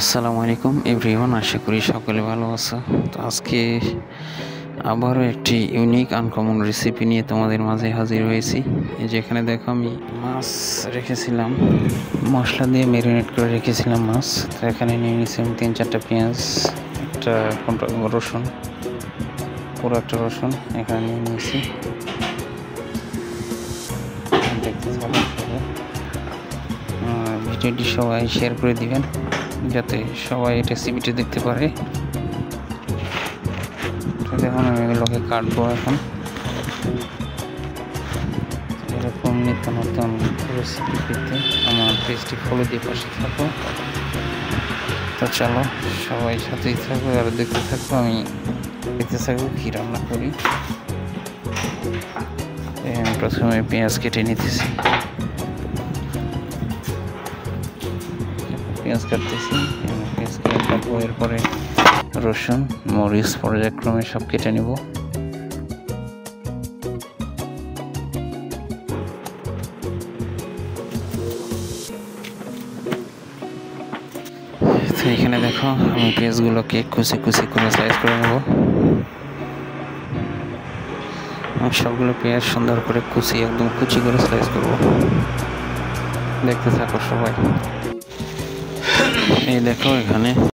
আসসালামু আলাইকুম এভরিওয়ান, আশা করি সকলে ভালো আছো। তো আজকে আবারও একটি ইউনিক আনকমন রেসিপি নিয়ে তোমাদের মাঝে হাজির হয়েছি। যেখানে দেখো আমি মাছ রেখেছিলাম, মশলা দিয়ে ম্যারিনেট করে রেখেছিলাম মাছ। তো এখানে নিয়ে নিয়েছি আমি 3-4টা পেঁয়াজ, একটা রসুন, পুরো একটা রসুন এখানে নিয়ে নিয়েছি। দেখতে থাকো, ভিডিওটি সবাই শেয়ার করে দিবেন যাতে সবাই এই রেসিপিটি দেখতে পারে। দেখুন আমি এগুলোকে কাটবো এখন। এরকম নিত্য নতুন রেসিপি পেতে আমার পেজটি ফলো দিয়ে পাশে থাকো। তো চলো সবাই সাথেই থাকো আর দেখতে থাকো, আমি দেখতে থাকবো কী রান্না করি। আমি প্রথমে পেঁয়াজ কেটে নিতেছি, পেঁয়াজ কাটতেছি, পেঁয়াজ কেটে কাটবো। এরপরে রসুন মরিচ পর্যায়ক্রমে সব কেটে নেব। তো এখানে দেখো আমি পেঁয়াজগুলোকে কুচি কুচি করে স্লাইস করে নেব। সবগুলো পেঁয়াজ সুন্দর করে কুচি একদম কুচি করে স্লাইস করব। দেখতে থাকো সবাই। এই দেখো এখানে